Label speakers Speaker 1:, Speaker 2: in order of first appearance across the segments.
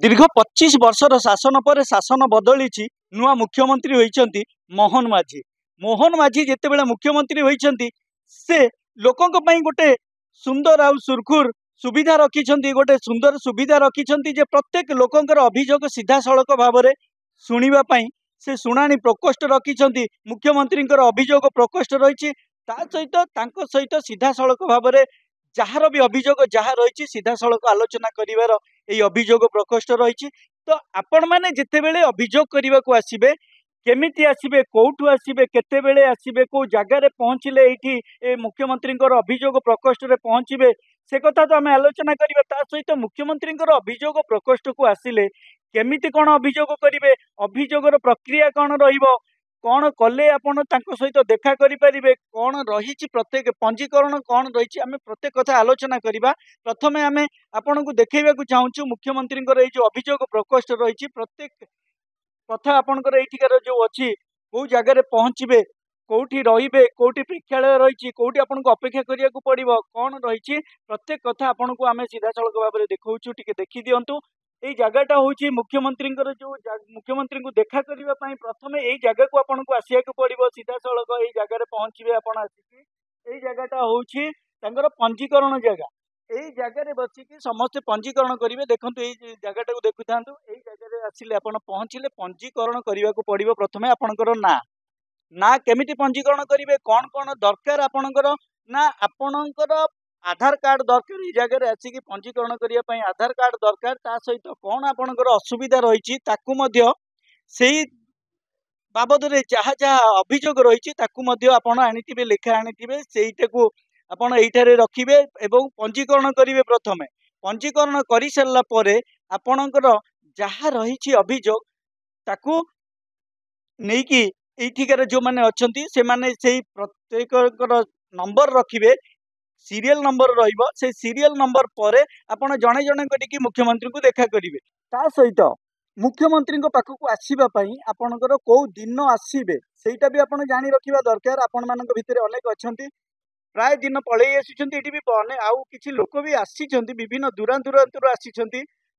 Speaker 1: दीर्घ 25 वर्षर शासन पर शासन बदली नुआ मुख्यमंत्री होती मोहन माझी। मोहन माझी जितेबाला मुख्यमंत्री होती से लोकों गोटे सुंदर आउ सुरखुर सुविधा रखिंट गोटे सुंदर सुविधा रखिंट जे प्रत्येक लोकंर अभियोग सीधा सड़क भाव में शुणापी से शुणाणी प्रकोष्ठ रखिंट मुख्यमंत्री अभियोग प्रकोष्ठ रही सहित सहित सीधा सड़क भाव में जार भी अभियोग जहाँ रही सीधा सड़क आलोचना कर अभियोग प्रकोष्ठ रही। तो आपण मैंने जितेबले अभियोग करने को आसबे केमिति आसबे कौटू आसबे केतेबेले आसबे कौ जगार पहुँचले ये मुख्यमंत्री अभियोग प्रकोष्ठ में पहुँचे से कथा तो आम आलोचना करवा सहित मुख्यमंत्री अभियोग प्रकोष्ठ को आसिले केमिति कौन अभियोग करेंगे अभियोगर प्रक्रिया कौन रहिबो कौन कले आपण सहित देखा करें कौन रही प्रत्येक पंजीकरण कौन रही आम प्रत्येक कथा आलोचना करवा। प्रथम आम आपण को देखा चाहूँ मुख्यमंत्री जो अभियोग प्रकोष्ठ रही प्रत्येक कथा आपणकर एठिकार जो अच्छी कौ जगार पहुँचे कौटी रे कौटी प्रेक्षालय रही कौटी आपको अपेक्षा करिया को पड़ो कौन रही प्रत्येक कथा आपन को आम सीधा सड़क भाव में देखा टे देखी दिंतु। यही जगटा हूँ मुख्यमंत्री जो मुख्यमंत्री को देखा करने प्रथम यही जगह को आपन को आसिया पड़ो सीधा सड़क यही जगार पहुँचे आपड़ आसिकी यही जगटा हूँ पंजीकरण जगह यही जगह बसिकी समस्ते पंजीकरण करेंगे। देखो यही जगटा को देखु था यही जगह आसिले आप पहुँचले पंजीकरण करने को पड़ो प्रथम आपणकर ना केमिति पंजीकरण करेंगे कौन कौन दरकार आपणकर ना आपणकर आधार कार्ड दरकार ये जगह आसिकी पंजीकरण करने आधार कार्ड दरकार ता सहित कौन आपणकर असुविधा रही से बाबद में जहाँ जहाँ अभियोग रही आपड़ आनी लेखा आनी से आपण एठारे रखिबे एवं पंजीकरण करेंगे। प्रथम पंजीकरण कर सारा पर आपणकर जहाँ रही अभियोग ताकू नहीं कि एठिकार जो मैंने अच्छा से प्रत्येक नंबर रखिए सीरियल नंबर से सीरियल नंबर पर आपण जड़े जड़े करके मुख्यमंत्री को देखा करेंगे। ता सहित मुख्यमंत्री पाखक आसवाई आपणकर कौ दिन आसबे सेटा भी आपड़ जाणी रखा दरकार। आपण मान भितर अनेक अच्छा प्राय दिन पलि आसी भी आउ कि लोक भी आसी विभिन्न दूरा दूरांतर आसी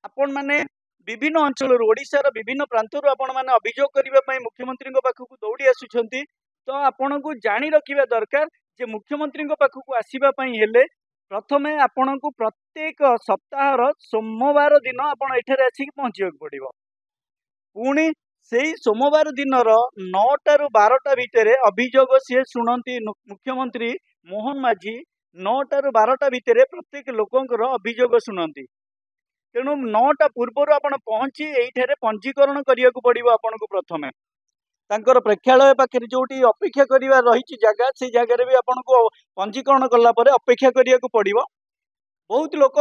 Speaker 1: आपण मैंने विभिन्न अंचल ओडिशार विभिन्न प्रांतर आपण मैंने अभियोग करने मुख्यमंत्री पाखक दौड़ी आसुंच। तो आपण को जाणी रखा दरकार जे मुख्यमंत्री पाखक आसवाई हेले प्रथमे आपण को प्रत्येक सप्ताहर सोमवार दिन आपण एठारे आसिक पहुँचा पड़ो पुणी से सोमवार दिन 9टा ରୁ 12ଟା भितर अभियोग सी शुणती मुख्यमंत्री मोहन माझी 9टा ରୁ 12ଟା भितर प्रत्येक लोकंर अभियोग शुणती। तेणु 9टा पूर्वर आपण पहुँची एठारे पंजीकरण करने को पड़ो आपन को प्रथमे तांकर प्रेक्षालय पाखे जो अपेक्षा करवा रही जगह से जगह भी आपन को पंजीकरण कलापर अपेक्षा करने को पड़ो। बहुत लोक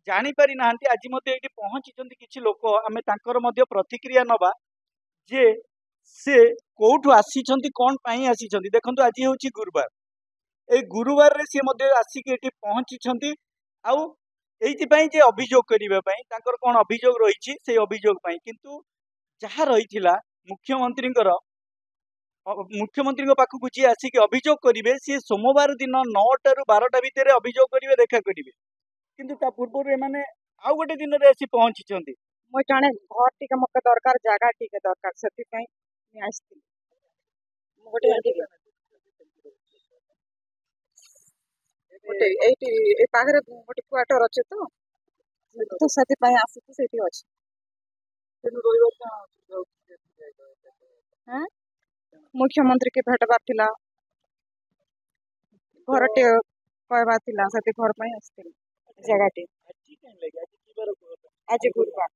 Speaker 1: जापारी ना आज ये पहुँची किसी लोक आम तर प्रतिक्रिया नवा जे से कौटू आसी कौन पाई आसी देखो आज हूँ गुरुवार ए गुरुवार रे सी आसिक ये पहुँची आउ ये अभियोग करने कौन अभियोग रही से अभियोग किंतु जहाँ रही मुख्यमंत्री पाखक जी आसिक अभियोग करेंगे सी सोमवार दिन 9टा ରୁ 12ଟା भितर अभियोग करेंगे देखा करेंगे किंतु ता पूर्व एमाने आउ गोटे दिन रे आसी पहुँची
Speaker 2: मो जाने घर टिके मके दरकार जगह टिके दरकार सेति पई मी आस्ती गोटे गोटे एटी ए पागरे गोटे क्वार्टर अछि तो सेति पई आसी तो सेति अछि हां मुख्यमंत्री के भेटबार थिला घर टे कहबा थिला सेति घर पई आस्ती जगह टे आज गुरुवार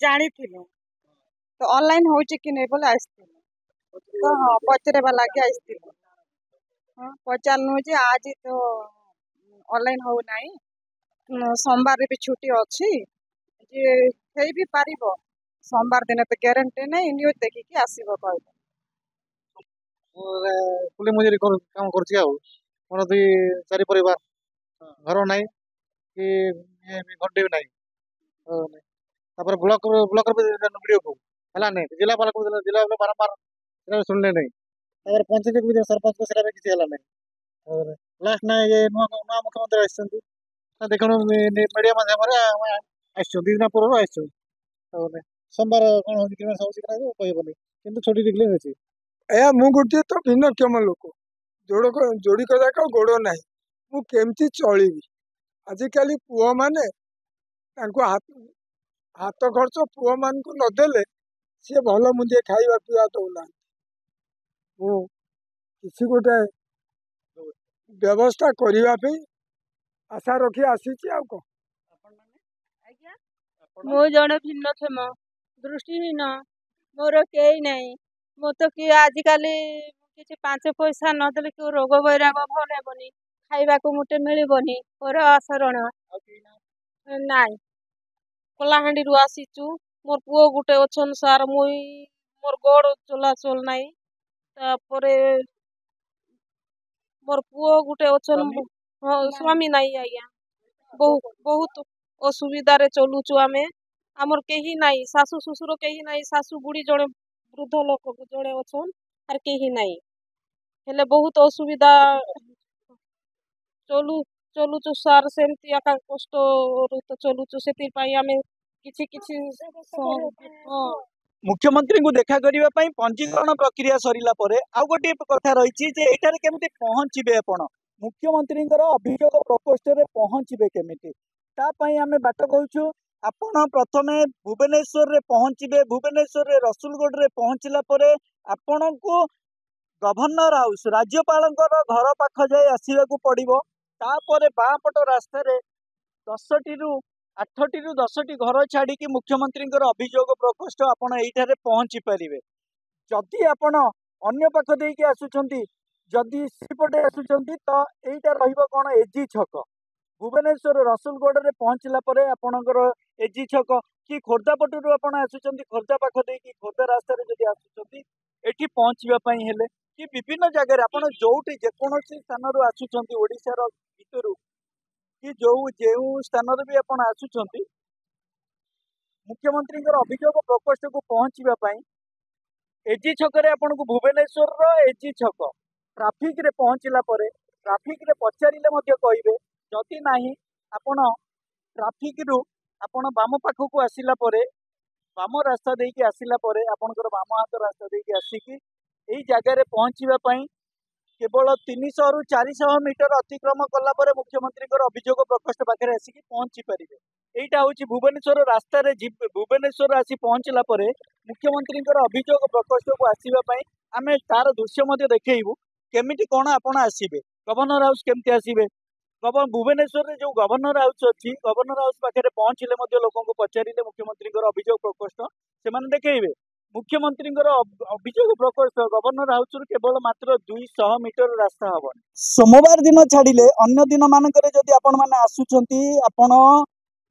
Speaker 2: जानी तो ऑनलाइन हो कि नहीं बोले आसती तो हाँ पचरे वाला के आसती हाँ पचारू जे आज तो ऑनलाइन हो नहीं सोमवार भी छुट्टी अच्छी जे हे भी पारिबो सोमवार दिन तो गारंटी नहीं न्यूज देखिकी आसीबो कहबो
Speaker 3: कुली मजूरी काम करछि आ मन दुई चारि परिवार घर नहीं कि घंटे भी नहीं तापर ब्लॉक वीडियो को हला नहीं जिलापाल को जिलापाल बारंबार सुनले नहीं तापर पंचायत सरपंच को सेटा किसी हला नहीं और लास्ट ना ये नुआ मुख्यमंत्री आछंती ଦେଖୁନ ମିଡ଼ିଆ ମାଧ୍ୟମରେ ଆମେ ଆସିଛୁ 2 ଦିନ ପୂର୍ବରୁ ଆସିଛୁ। ତାମାନେ ସୋମବାର କ'ଣ ହେଉଛି କି ହେଉଛି କି କହିବନି, କିନ୍ତୁ ଛୁଟି ଟିକଲେ ଅଛି।
Speaker 4: ଆଜ୍ଞା ମୁଁ ଗୋଟିଏ ତ ଭିନ୍ନକ୍ଷମ ଲୋକ, ଯୋଡ଼ିକ ଯାକ ଗୋଡ଼ ନାହିଁ, ମୁଁ କେମିତି ଚଳିବି? ଆଜିକାଲି ପୁଅମାନେ ତାଙ୍କୁ ହାତ ଖର୍ଚ୍ଚ ପୁଅମାନଙ୍କୁ ନଦେଲେ ସିଏ ଭଲ ମୁଣ୍ଡିଏ ଖାଇବା ପିଇବା ଦଉନାହାନ୍ତି। ମୁଁ କିଛି ଗୋଟେ ବ୍ୟବସ୍ଥା କରିବା ପାଇଁ ଆଶା ରଖି ଆସିଛି। ଆଉ କ'ଣ?
Speaker 5: ମୁଁ ଜଣେ ଭିନ୍ନକ୍ଷମ ଦୃଷ୍ଟିହୀନ, ମୋର କେହି ନାହିଁ। ମୁଁ ତ କିଏ ଆଜିକାଲି କିଛି 5 ପଇସା ନଦେଲେ କେଉଁ ରୋଗ ବୈରାଗ ଭଲ ହେବନି, ଖାଇବାକୁ ମୁଟେ ମିଳିବନି, ମୋର ଅସରଣ ନାଇଁ। କଳାହାଣ୍ଡିରୁ ଆସିଛୁ, ମୋର ପୁଅ ଗୋଟେ ଅଛନ୍ ସାର୍, ମୋର ଗୋଡ଼ ଚଲାଚଲ ନାହିଁ। ତାପରେ ମୋର ପୁଅ ଗୋଟେ ଅଛନ୍, ସ୍ୱାମୀ ନାହିଁ ଆଜ୍ଞା। ବହୁତ ଅସୁବିଧାରେ ଚଲୁଛୁ ଆମେ। ଆମର କେହି ନାହିଁ, ଶାଶୁ ଶ୍ୱଶୁର କେହି ନାହିଁ, ଶାଶୁ ବୁଢ଼ୀ ଜଣେ ବୃଦ୍ଧ ଲୋକ ଜଣେ ଅଛନ୍, ଆର୍ କେହି ନାହିଁ। ହେଲେ ବହୁତ ଅସୁବିଧା ଚଲୁଛୁ ସାର୍, ସେମିତି ଏକା କଷ୍ଟରୁ ତ ଚଲୁଛୁ। ସେଥିପାଇଁ ଆମେ କିଛି
Speaker 1: ମୁଖ୍ୟମନ୍ତ୍ରୀଙ୍କୁ ଦେଖା କରିବା ପାଇଁ ପଞ୍ଜୀକରଣ ପ୍ରକ୍ରିୟା ସରିଲା ପରେ ଆଉ ଗୋଟିଏ କଥା ରହିଛି ଯେ ଏଠାରେ କେମିତି ପହଞ୍ଚିବେ ଆପଣ, ମୁଖ୍ୟମନ୍ତ୍ରୀଙ୍କର ଅଭିଯୋଗ ପ୍ରକୋଷ୍ଠରେ ପହଞ୍ଚିବେ କେମିତି, ତା ପାଇଁ ଆମେ ବାଟ କହୁଛୁ। ଆପଣ ପ୍ରଥମେ ଭୁବନେଶ୍ୱରରେ ପହଞ୍ଚିବେ। ଭୁବନେଶ୍ୱରରେ ରସୁଲଗଡ଼ରେ ପହଞ୍ଚିଲା ପରେ ଆପଣଙ୍କୁ ଗଭର୍ଣ୍ଣର ହାଉସ୍ ରାଜ୍ୟପାଳଙ୍କର ଘର ପାଖ ଯାଏ ଆସିବାକୁ ପଡ଼ିବ। ତାପରେ ବାଁ ପଟ ରାସ୍ତାରେ 8ଟି ରୁ 10ଟି ଘର ଛାଡ଼ିକି ମୁଖ୍ୟମନ୍ତ୍ରୀଙ୍କର ଅଭିଯୋଗ ପ୍ରକୋଷ୍ଠ ଆପଣ ଏଇଠାରେ ପହଞ୍ଚି ପାରିବେ। ଯଦି ଆପଣ ଅନ୍ୟ ପାଖ ଦେଇକି ଆସୁଛନ୍ତି, ଯଦି ସେପଟେ ଆସୁଛନ୍ତି, ତ ଏଇଟା ରହିବ କ'ଣ ଏଜି ଛକ। ଭୁବନେଶ୍ୱର ରସୁଲଗଡ଼ରେ ପହଞ୍ଚିଲା ପରେ ଆପଣଙ୍କର ଏଜି ଛକ, କି ଖୋର୍ଦ୍ଧା ପଟରୁ ଆପଣ ଆସୁଛନ୍ତି, ଖୋର୍ଦ୍ଧା ପାଖ ଦେଇକି ଖୋର୍ଦ୍ଧା ରାସ୍ତାରେ ଯଦି ଆସୁଛନ୍ତି, ଏଠି ପହଞ୍ଚିବା ପାଇଁ ହେଲେ କି ବିଭିନ୍ନ ଜାଗାରେ ଆପଣ ଯୋଉଠି ଯେକୌଣସି ସ୍ଥାନରୁ ଆସୁଛନ୍ତି ଓଡ଼ିଶାର ଭିତରୁ କି ଯେଉଁ ସ୍ଥାନରେ ବି ଆପଣ ଆସୁଛନ୍ତି, ମୁଖ୍ୟମନ୍ତ୍ରୀଙ୍କର ଅଭିଯୋଗ ପ୍ରକୋଷ୍ଠକୁ ପହଞ୍ଚିବା ପାଇଁ ଏଜି ଛକରେ ଆପଣଙ୍କୁ ଭୁବନେଶ୍ୱରର ଏଜି ଛକ ଟ୍ରାଫିକରେ ପହଞ୍ଚିଲା ପରେ ଟ୍ରାଫିକରେ ପଚାରିଲେ ମଧ୍ୟ କହିବେ। ଯଦି ନାହିଁ, ଆପଣ ଟ୍ରାଫିକରୁ ଆପଣ ବାମ ପାଖକୁ ଆସିଲା ପରେ, ବାମ ରାସ୍ତା ଦେଇକି ଆସିଲା ପରେ, ଆପଣଙ୍କର ବାମ ହାତ ରାସ୍ତା ଦେଇକି ଆସିକି ଏଇ ଜାଗାରେ ପହଞ୍ଚିବା ପାଇଁ କେବଳ 300 ରୁ 400 ମିଟର ଅତିକ୍ରମ କଲା ପରେ ମୁଖ୍ୟମନ୍ତ୍ରୀଙ୍କର ଅଭିଯୋଗ ପ୍ରକୋଷ୍ଠ ପାଖରେ ଆସିକି ପହଞ୍ଚି ପାରିବେ। এইটা হচ্ছে ভুবনেশ্বর রাস্তায় ভুবনেশ্বর আসি পৌঁছলা পরে মুখ্যমন্ত্রীଙ୍କର অভিযোଗ প্রকোষ্ঠକୁ ଆସିବା ପାଇଁ ଆମେ ତାର ଦୃଶ୍ୟ ମଧ୍ୟ ଦେଖେଇବୁ। କେମିତି କ'ଣ ଆପଣ ଆସିବେ, ଗଭର୍ଣ୍ଣର ହାଉସ୍ କେମିତି ଆସିବେ, ଭୁବନେଶ୍ୱରରେ ଯେଉଁ ଗଭର୍ଣ୍ଣର ହାଉସ୍ ଅଛି, ଗଭର୍ଣ୍ଣର ହାଉସ୍ ପାଖରେ ପହଞ୍ଚିଲେ ମଧ୍ୟ ଲୋକଙ୍କୁ ପଚାରିଲେ ମୁଖ୍ୟମନ୍ତ୍ରୀଙ୍କର ଅଭିଯୋଗ ପ୍ରକୋଷ୍ଠ ସେମାନେ ଦେଖେଇବେ। ମୁଖ୍ୟମନ୍ତ୍ରୀଙ୍କର ଅଭିଯୋଗ ପ୍ରକୋଷ୍ଠ ଗଭର୍ଣ୍ଣର ହାଉସ୍ରୁ କେବଳ ମାତ୍ର 200 ମିଟର ରାସ୍ତା ହବ। ସୋମବାର ଦିନ ଛାଡ଼ିଲେ ଅନ୍ୟ ଦିନ ମାନଙ୍କରେ ଯଦି ଆପଣମାନେ ଆସୁଛନ୍ତି, ଆପଣ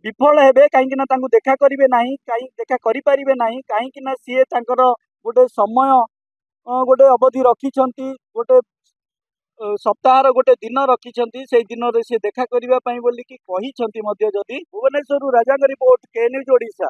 Speaker 1: ବିଫଳ ହେବେ। କାହିଁକି ନା ତାଙ୍କୁ ଦେଖା କରିବେ ନାହିଁ, ଦେଖା କରିପାରିବେ ନାହିଁ, କାହିଁକି ନା ସିଏ ତାଙ୍କର ଗୋଟେ ସମୟ ଗୋଟେ ଅବଧି ରଖିଛନ୍ତି, ଗୋଟେ ସପ୍ତାହର ଗୋଟେ ଦିନ ରଖିଛନ୍ତି। ସେଇ ଦିନରେ ସିଏ ଦେଖା କରିବା ପାଇଁ ବୋଲିକି କହିଛନ୍ତି ମଧ୍ୟ। ଯଦି ଭୁବନେଶ୍ୱରରୁ ରାଜାଙ୍କ ରିପୋର୍ଟ, କେ ନ୍ୟୁଜ୍ ଓଡ଼ିଶା।